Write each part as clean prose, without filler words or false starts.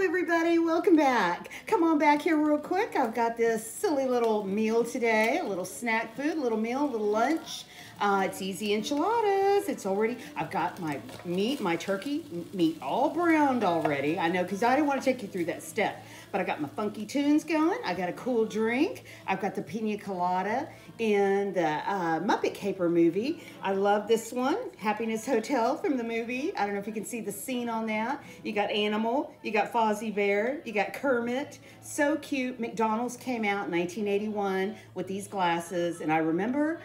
everybody, welcome back. Come on back here real quick. I've got this silly little meal today, a little snack food, a little meal, a little lunch. It's easy enchiladas. I've got my meat, my turkey meat all browned already. I know, because I didn't want to take you through that step. But I got my funky tunes going. I got a cool drink. I've got the pina colada in the Muppet Caper movie. I love this one, Happiness Hotel from the movie. I don't know if you can see the scene on that. You got Animal, you got Fozzie Bear, you got Kermit. So cute. McDonald's came out in 1981 with these glasses, and I remember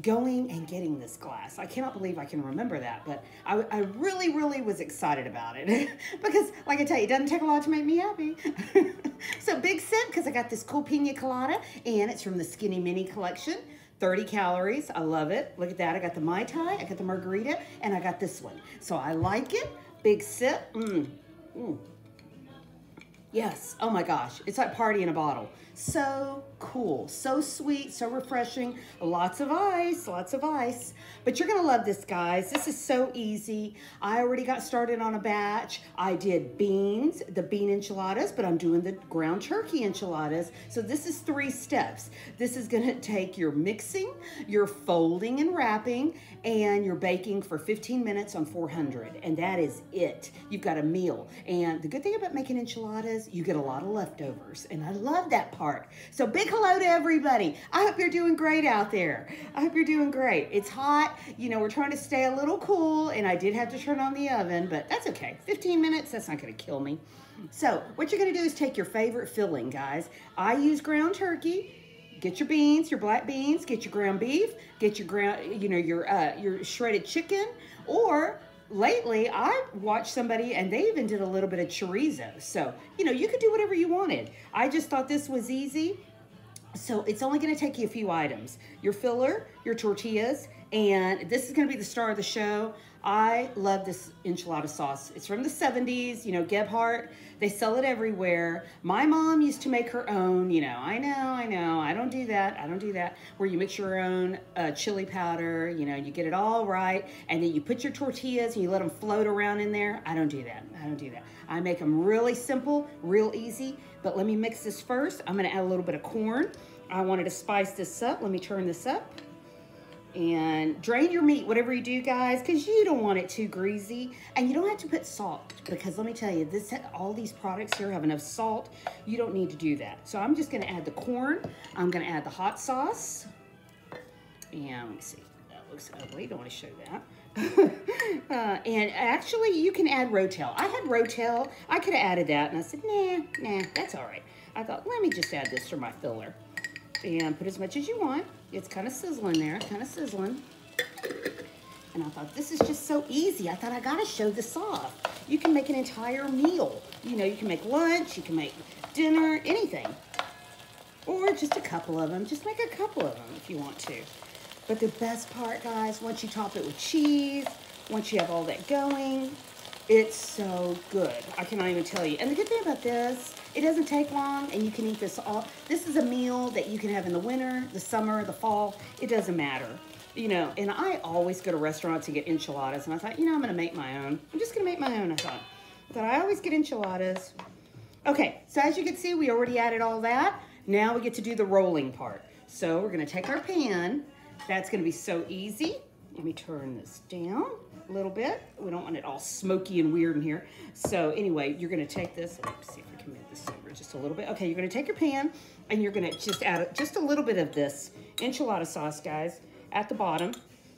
going and getting this glass. I cannot believe I can remember that, but I really, really was excited about it because, like I tell you, it doesn't take a lot to make me happy. So big sip because I got this cool pina colada, and it's from the Skinny Mini collection. 30 calories. I love it. Look at that. I got the Mai Tai, I got the margarita, and I got this one. So I like it. Big sip. Yes. Oh my gosh. It's like party in a bottle. So cool. So sweet. So refreshing. Lots of ice. Lots of ice. But you're going to love this, guys. This is so easy. I already got started on a batch. I did beans, the bean enchiladas, but I'm doing the ground turkey enchiladas. So this is 3 steps. This is going to take your mixing, your folding and wrapping, and your baking for 15 minutes on 400. And that is it. You've got a meal. And the good thing about making enchiladas, you get a lot of leftovers, and I love that part. So big hello to everybody. I hope you're doing great out there. I hope you're doing great. It's hot. You know, we're trying to stay a little cool, and I did have to turn on the oven, but that's okay. 15 minutes, that's not going to kill me. So what you're going to do is take your favorite filling, guys. I use ground turkey. Get your beans, your black beans, get your ground beef, get your ground, your shredded chicken, or lately, I watched somebody, and they even did a little bit of chorizo. So, you could do whatever you wanted. I just thought this was easy. So it's only going to take you a few items. Your filler, your tortillas, and this is going to be the star of the show. I love this enchilada sauce. It's from the 70s, Gebhardt. They sell it everywhere. My mom used to make her own, I know. I don't do that. Where you mix your own chili powder, you get it all right. And then you put your tortillas and you let them float around in there. I don't do that. I make them really simple, real easy. But let me mix this first. I'm going to add a little bit of corn. I wanted to spice this up. Let me turn this up. And drain your meat, whatever you do, guys, because you don't want it too greasy. And you don't have to put salt, because let me tell you, all these products here have enough salt. You don't need to do that. So I'm just going to add the corn. I'm going to add the hot sauce. And let me see. That looks ugly. Don't want to show that. And actually, you can add Ro-tel. I had Ro-tel. I could have added that. And I said, nah, that's all right. I thought, let me just add this for my filler. And put as much as you want. It's kind of sizzling there, And I thought, this is just so easy. I thought, I gotta show this off. You can make an entire meal. You can make lunch, you can make dinner, anything. Or just a couple of them. Just make a couple of them if you want to. But the best part, guys, once you top it with cheese, once you have all that going, it's so good. I cannot even tell you. And the good thing about this, it doesn't take long, and you can eat this all. This is a meal that you can have in the winter, the summer, the fall. It doesn't matter. And I always go to restaurants and get enchiladas, and I thought, I'm going to make my own. I'm just going to make my own, I thought. I always get enchiladas. Okay, so as you can see, we already added all that. Now we get to do the rolling part. So we're going to take our pan. That's going to be so easy. Let me turn this down a little bit. We don't want it all smoky and weird in here. So anyway, you're going to take this. Let's see if I can move this over just a little bit. Okay, you're going to take your pan, and you're going to just add just a little bit of this enchilada sauce, guys, at the bottom.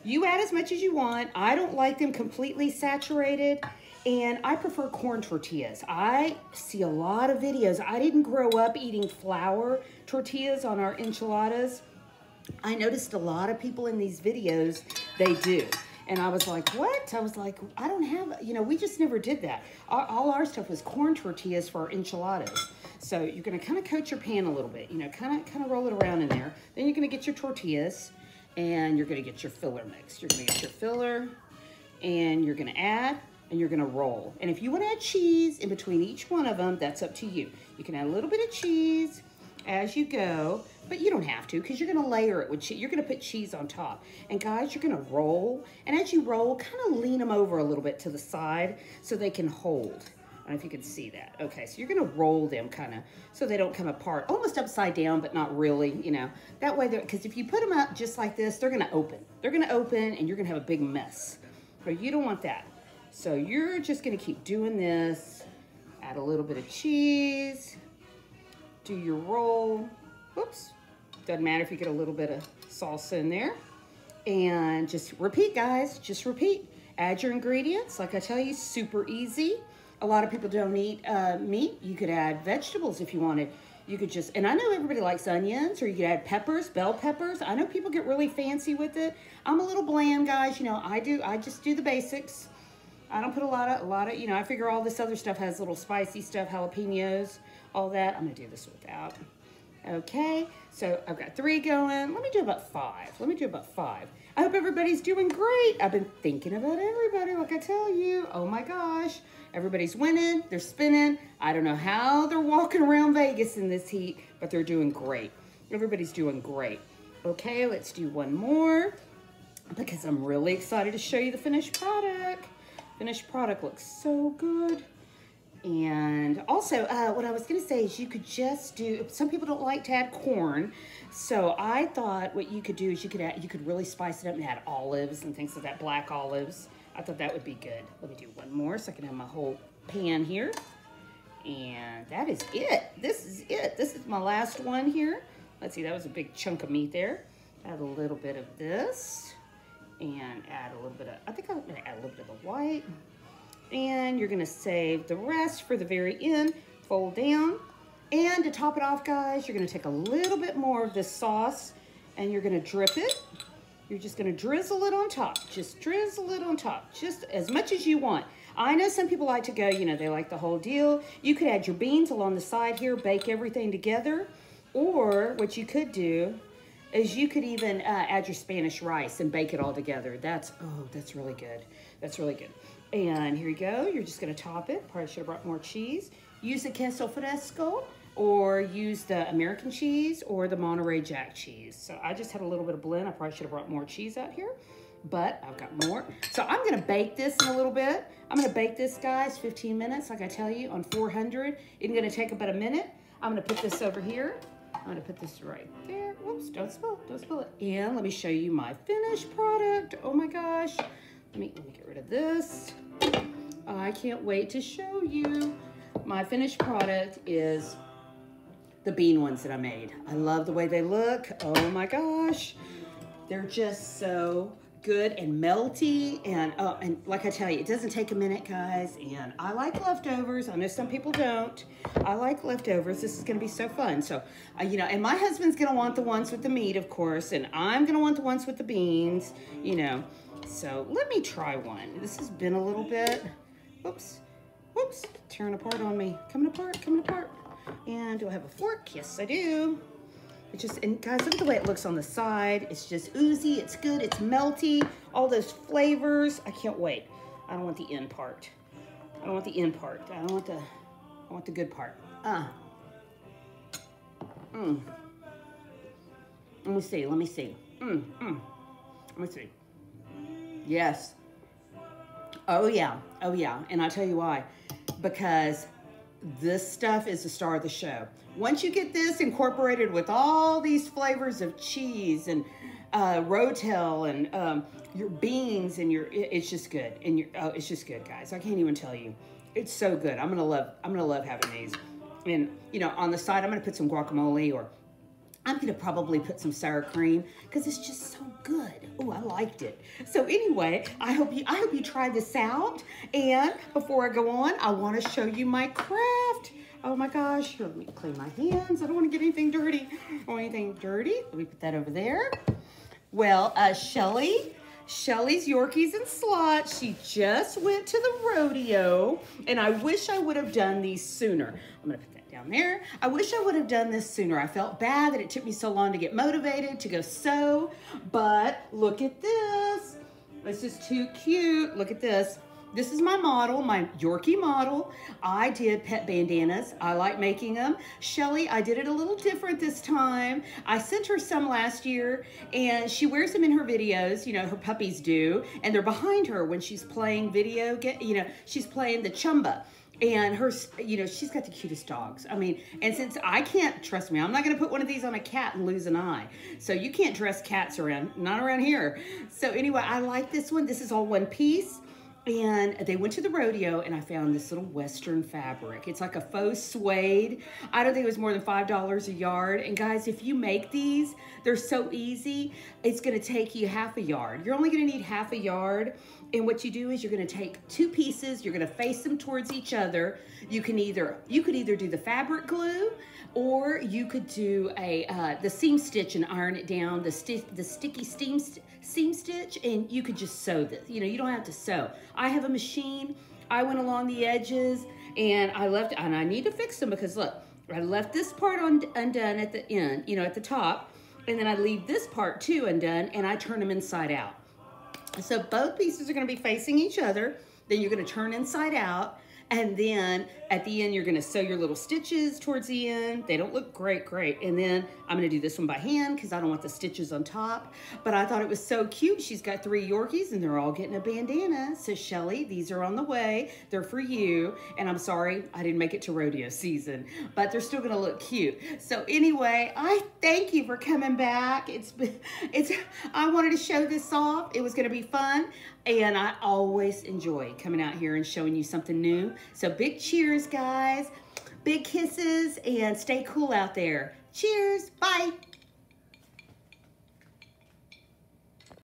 You add as much as you want. I don't like them completely saturated, and I prefer corn tortillas. I see a lot of videos. I didn't grow up eating flour tortillas on our enchiladas. I noticed a lot of people in these videos, they do. And I was like, what? I was like, I don't have, we just never did that. All our stuff was corn tortillas for our enchiladas. So you're going to kind of coat your pan a little bit, kind of roll it around in there. Then you're going to get your tortillas, and you're going to get your filler mix. You're going to get your filler, and you're going to add, and you're going to roll. And if you want to add cheese in between each one of them, that's up to you. You can add a little bit of cheese as you go, but you don't have to, because you're going to layer it with cheese. You're going to put cheese on top. And guys, you're going to roll, and as you roll, kind of lean them over a little bit to the side so they can hold. don't know if you can see that. Okay, so you're gonna roll them kind of so they don't come apart, almost upside down, but not really, you know. That way, because if you put them up just like this, they're gonna open. They're gonna open and you're gonna have a big mess. So you don't want that. So you're just gonna keep doing this. Add a little bit of cheese. Do your roll. Whoops. Doesn't matter if you get a little bit of salsa in there. And just repeat, guys, just repeat. Add your ingredients. Like I tell you, super easy. A lot of people don't eat meat. You could add vegetables if you wanted. You could just, and I know everybody likes onions, or you could add peppers, bell peppers. I know people get really fancy with it. I'm a little bland, guys. You know, I just do the basics. I don't put a lot of, you know, I figure all this other stuff has little spicy stuff, jalapenos, all that. I'm gonna do this without. Okay, so I've got 3 going. Let me do about 5. I hope everybody's doing great. I've been thinking about everybody, like I tell you. Oh my gosh. Everybody's winning, they're spinning. I don't know how they're walking around Vegas in this heat, but they're doing great. Everybody's doing great. Okay, let's do one more because I'm really excited to show you the finished product. Finished product looks so good. And also, what I was gonna say is you could just do, some people don't like to add corn, so I thought what you could do is you could really spice it up and add olives and things like that, black olives. I thought that would be good. Let me do one more so I can have my whole pan here. And that is it. This is it. This is my last one here. Let's see, that was a big chunk of meat there. Add a little bit of this and add a little bit of, I think I'm gonna add a little bit of the white. And you're gonna save the rest for the very end. Fold down. And to top it off, guys, you're gonna take a little bit more of this sauce and you're gonna drip it. You're just gonna drizzle it on top. Just drizzle it on top, just as much as you want. I know some people like to go, you know, they like the whole deal. You could add your beans along the side here, bake everything together. Or what you could do is you could even add your Spanish rice and bake it all together. That's really good. That's really good. And here you go. You're just gonna top it. Probably should have brought more cheese. Use the queso fresco, or use the American cheese or the Monterey Jack cheese. So I just had a little bit of blend. I probably should have brought more cheese out here, but I've got more. So I'm gonna bake this in a little bit. I'm gonna bake this, guys, 15 minutes, like I tell you, on 400. It's gonna take about a minute. I'm gonna put this over here. I'm gonna put this right there. Whoops, don't spill it, don't spill it. And let me show you my finished product. Oh my gosh. Let me get rid of this. I can't wait to show you. My finished product is the bean ones that I made. I love the way they look. Oh my gosh. They're just so good and melty. And like I tell you, it doesn't take a minute, guys. And I like leftovers. I know some people don't. I like leftovers. This is gonna be so fun. So, you know, and my husband's gonna want the ones with the meat, of course. And I'm gonna want the ones with the beans, you know. So let me try one. This has been a little bit, whoops, whoops, tearing apart on me. Coming apart, coming apart. And do I have a fork? Yes, I do. It's just, and guys, look at the way it looks on the side. It's just oozy, it's good, it's melty, all those flavors. I can't wait. I don't want the end part. I don't want the end part. I want the good part. Let me see, let me see. Let me see. Yes. Oh yeah, oh yeah. And I'll tell you why. Because this stuff is the star of the show. Once you get this incorporated with all these flavors of cheese and Ro-tel and your beans and it's just good. And it's just good, guys. I can't even tell you. It's so good. I'm gonna love having these. And you know, on the side, I'm gonna put some guacamole, or I'm gonna probably put some sour cream because it's just so good. Oh, I liked it. So anyway, I hope you try this out. And before I go on, I want to show you my craft. Oh my gosh, here, let me clean my hands. I don't want to get anything dirty. Let me put that over there. Well, Shelly's Yorkies and Slots. She just went to the rodeo, and I wish I would have done these sooner. I'm gonna put that down there. I wish I would have done this sooner. I felt bad that it took me so long to get motivated to go sew, but look at this. This is too cute. Look at this. This is my model, my Yorkie model. I did pet bandanas. I like making them. Shelly, I did it a little different this time. I sent her some last year, and she wears them in her videos. You know, her puppies do, and they're behind her when she's playing video. You know, she's playing the chumba. And her, you know, she's got the cutest dogs. I mean, and since I can't, trust me, I'm not going to put one of these on a cat and lose an eye. So you can't dress cats around, not around here. So anyway, I like this one. This is all one piece. And they went to the rodeo and I found this little Western fabric. It's like a faux suede. I don't think it was more than $5 a yard. And guys, if you make these, they're so easy. It's gonna take you half a yard. You're only gonna need half a yard. And what you do is you're gonna take two pieces, you're gonna face them towards each other. You could either do the fabric glue, or you could do the seam stitch and iron it down, the sticky seam stitch, and you could just sew this. You know, you don't have to sew. I have a machine. I went along the edges and I need to fix them because look, I left this part undone at the end, you know, at the top, and then I leave this part too undone, and I turn them inside out. So both pieces are going to be facing each other. Then you're going to turn inside out. And then at the end, you're gonna sew your little stitches towards the end. They don't look great. And then I'm gonna do this one by hand because I don't want the stitches on top. But I thought it was so cute. She's got 3 Yorkies and they're all getting a bandana. So Shelly, these are on the way. They're for you. And I'm sorry, I didn't make it to rodeo season, but they're still gonna look cute. So anyway, I thank you for coming back. I wanted to show this off. It was gonna be fun. And I always enjoy coming out here and showing you something new. So big cheers, guys. Big kisses, and stay cool out there. Cheers. Bye.